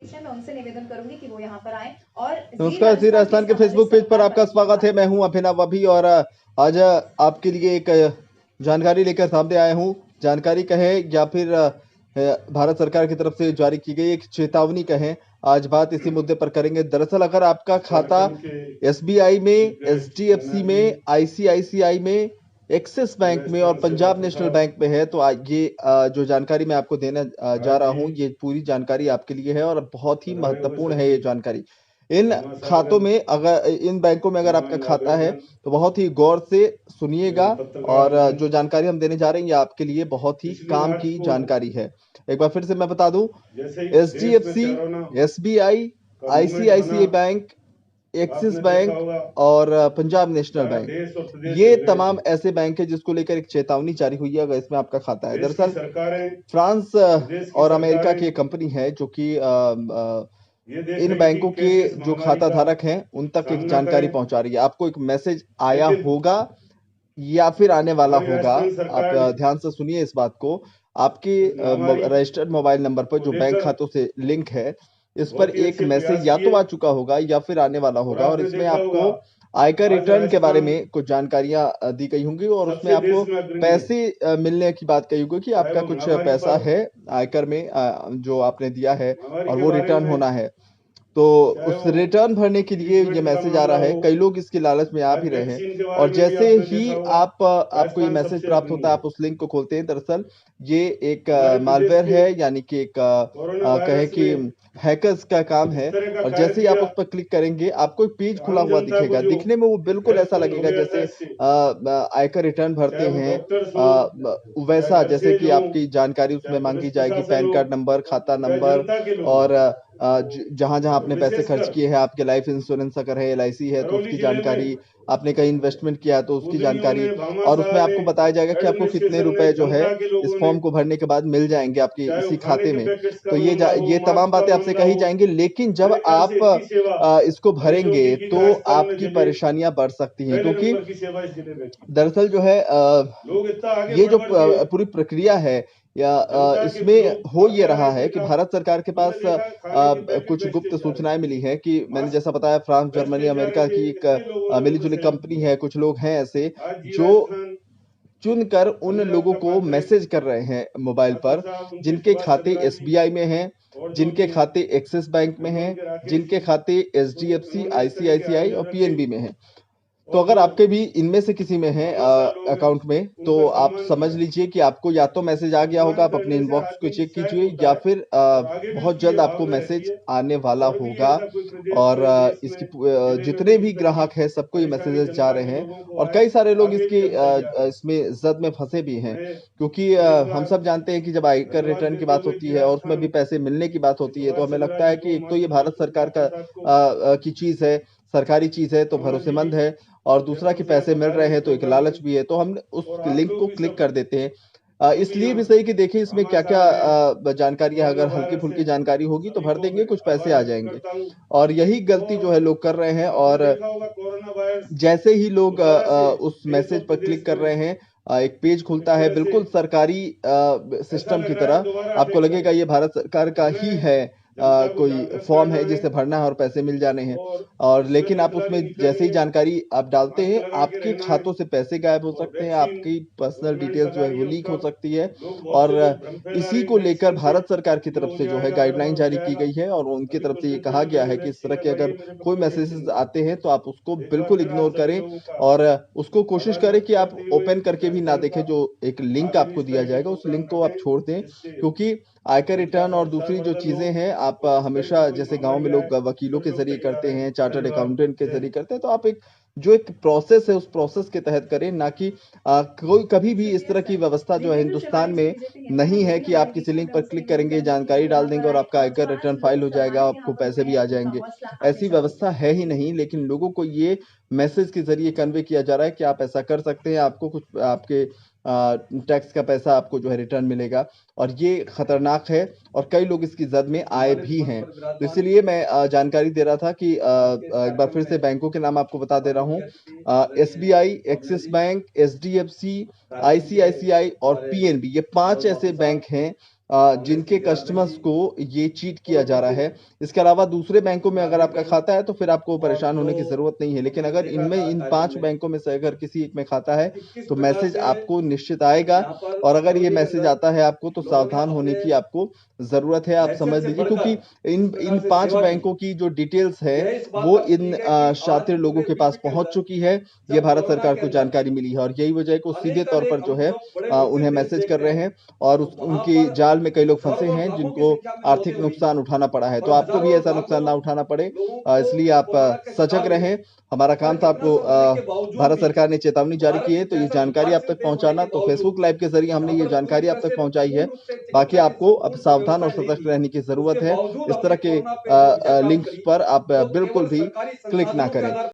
मैं उनसे निवेदन करूंगी कि वो यहाँ पर आए और नमस्कार जी, राजस्थान के फेसबुक पेज पर आपका स्वागत है। मैं हूं अभिनव अभी और आज आपके लिए एक जानकारी लेकर सामने आया हूं। जानकारी कहे या फिर भारत सरकार की तरफ से जारी की गई एक चेतावनी कहें, आज बात इसी मुद्दे पर करेंगे। दरअसल अगर आपका खाता एसबीआई में, एचडीएफसी में, आईसीआईसीआई में, एक्सिस बैंक में और पंजाब नेशनल बैंक में है, तो ये जो जानकारी मैं आपको देने जा रहा हूं, ये पूरी जानकारी आपके लिए है और बहुत ही महत्वपूर्ण है ये जानकारी। इन खातों में अगर इन बैंकों में अगर आपका खाता है तो बहुत ही गौर से सुनिएगा और जो जानकारी हम देने जा रहे हैं ये आपके लिए बहुत ही काम की जानकारी है। एक बार फिर से मैं बता दूं, HDFC, SBI, ICICI bank, axis bank और पंजाब नेशनल बैंक, ये तमाम ऐसे बैंक है जिसको लेकर एक चेतावनी जारी हुई है अगर इसमें आपका खाता है। दरअसल फ्रांस और अमेरिका की एक कंपनी है जो कि इन बैंकों के जो खाता धारक हैं उन तक एक जानकारी पहुंचा रही है। आपको एक मैसेज आया होगा या फिर आने वाला होगा, आप ध्यान से सुनिए इस बात को। आपके रजिस्टर्ड मोबाइल नंबर पर जो बैंक खातों से लिंक है, इस पर एक मैसेज या तो आ चुका होगा या फिर आने वाला होगा और इसमें आपको आयकर रिटर्न के बारे में कुछ जानकारियां दी गई होंगी और उसमें आपको पैसे मिलने की बात कही होगी कि आपका कुछ पैसा है आयकर में जो आपने दिया है और वो रिटर्न होना है। तो उस रिटर्न भरने के लिए ये मैसेज आ रहा है। कई लोग इसके लालच में आ भी रहे हैं और जैसे ही आपको ये मैसेज प्राप्त होता है, आप उस लिंक को खोलते हैं। दरअसल ये एक मालवेयर है, यानी कि एक कहें कि हैकर्स का काम है। और जैसे ही आप उस पर क्लिक करेंगे आपको एक पेज खुला हुआ दिखेगा। दिखने में वो बिल्कुल ऐसा लगेगा जैसे आयकर रिटर्न भरते हैं वैसा, जैसे कि आपकी जानकारी उसमें मांगी जाएगी, पैन कार्ड नंबर, खाता नंबर और जहां-जहां आपने पैसे खर्च किए हैं, आपके लाइफ इंश्योरेंस अगर है, एलआईसी है तो उसकी जानकारी, आपने कहीं इन्वेस्टमेंट किया है तो उसकी जानकारी और उसमें आपको बताया जाएगा कि आपको कितने रुपए जो है इस फॉर्म को भरने के बाद मिल जाएँगे आपके इसी खाते में। तो ये तमाम बातें आपसे कही जाएँगी, लेकिन जब आप इसको भरेंगे तो आपकी परेशानियाँ बढ़ सकती हैं, क्योंकि दरअसल जो है ये जो पूरी प्रक्रिया है या इसमें हो ये रहा है कि भारत सरकार के पास कुछ गुप्त सूचनाएं मिली हैं कि मैंने जैसा बताया फ्रांस, जर्मनी, अमेरिका की एक मिली-जुली कंपनी है, कुछ लोग हैं ऐसे जो चुनकर उन लोगों को मैसेज कर रहे हैं मोबाइल पर, जिनके खाते एसबीआई में हैं, जिनके खाते एक्सिस बैंक में हैं, जिनके खाते एचडीएफसी, आईसीआईसीआई और पीएनबी में हैं। तो अगर आपके भी इनमें से किसी में है अकाउंट में, तो आप समझ लीजिए कि आपको या तो मैसेज आ गया होगा, आप अपने इनबॉक्स को चेक कीजिए या फिर बहुत जल्द आपको मैसेज आने वाला होगा। और जितने भी ग्राहक हैं सबको ये मैसेजेस जा रहे हैं और कई सारे लोग इसमें जद में फंसे भी हैं, क्योंकि हम सब जानते हैं कि जब आयकर रिटर्न की बात होती है और उसमें भी पैसे मिलने की बात होती है तो हमें लगता है कि एक तो ये भारत सरकार की चीज है, सरकारी चीज है तो भरोसेमंद है, और दूसरा कि पैसे मिल रहे हैं तो एक लालच भी है, तो हम उस लिंक को क्लिक कर देते हैं। इसलिए भी सही कि देखिए इसमें क्या-क्या जानकारियाँ, अगर हल्की-फुल्की जानकारी होगी तो भर देंगे, कुछ पैसे आ जाएँगे। और यही गलती जो है लोग कर रहे हैं और जैसे ही लोग उस मैसेज पर क्लिक कर रहे हैं, एक पेज खुलता है बिल्कुल सरकारी सिस्टम की तरह। आपको लगेगा ये भारत सरकार का ही है, कोई फॉर्म है जिसे भरना है और पैसे मिल जाने हैं। और लेकिन आप उसमें जैसे ही जानकारी आप डालते हैं, आपके खातों से पैसे गायब हो सकते हैं, आपकी पर्सनल डिटेल्स जो है वो लीक हो सकती है। और इसी को लेकर भारत सरकार की तरफ से जो है गाइडलाइन जारी की गई है और उनकी तरफ से ये कहा गया है कि इस तरह के अगर कोई मैसेजेस आते हैं तो आप उसको बिल्कुल इग्नोर करें और उसको कोशिश करें कि आप ओपन करके भी ना देखें। जो एक लिंक आपको दिया जाएगा उस लिंक को आप छोड़ दें, क्योंकि आयकर रिटर्न और दूसरी जो चीजें हैं आप हमेशा, जैसे गांव में लोग वकीलों के जरिए करते हैं, चार्टर्ड अकाउंटेंट के जरिए करते हैं, तो आप एक प्रोसेस है उस प्रोसेस के तहत करें, ना कि कोई कभी भी इस तरह की व्यवस्था जो है हिंदुस्तान में नहीं है कि आप किसी लिंक पर क्लिक करेंगे, जानकारी डाल देंगे और आपका आयकर रिटर्न फाइल हो जाएगा, आपको पैसे भी आ जाएँगे। ऐसी व्यवस्था है ही नहीं, लेकिन लोगों को ये मैसेज के ज़रिए कन्वे किया जा रहा है कि आप ऐसा कर सकते हैं, आपको कुछ आपके टैक्स का पैसा आपको जो है रिटर्न मिलेगा और ये खतरनाक है और कई लोग इसकी ज़द में आए भी हैं। तो इसीलिए मैं जानकारी दे रहा था कि एक बार फिर से बैंकों के नाम आपको बता दे रहा हूँ। SBI, axis bank, HDFC, ICICI और पीएनबी, ये 5 ऐसे बैंक हैं जिनके कस्टमर्स को ये चीट किया जा रहा है। इसके अलावा दूसरे बैंकों में अगर आपका खाता है तो फिर आपको परेशान होने की ज़रूरत नहीं है। लेकिन अगर इन 5 बैंकों में से अगर किसी एक में खाता है तो मैसेज आपको निश्चित आएगा और अगर ये मैसेज आता है आपको तो सावधान होने की आपको ज़रूरत है। आप समझ लीजिए क्योंकि इन 5 बैंकों की जो डिटेल्स है वो इन शातिर लोगों के पास पहुँच चुकी है। ये भारत सरकार को जानकारी मिली है और यही वजह है कि वो सीधे तौर पर जो है उन्हें मैसेज कर रहे हैं और उनकी जाल में कई लोग फंसे हैं जिनको आर्थिक नुकसान उठाना पड़ा है। तो आपको भी ऐसा नुकसान ना उठाना पड़े इसलिए आप सजग रहें। हमारा काम था आपको भारत सरकार ने चेतावनी जारी की है तो ये जानकारी आप तक पहुँचाना। तो फेसबुक लाइव के ज़रिए हमने ये जानकारी आप तक पहुँचाई है। बाकी आपको अब सावधान और सतर्क रहने की ज़रूरत है। इस तरह के लिंक्स पर आप बिल्कुल भी क्लिक ना करें।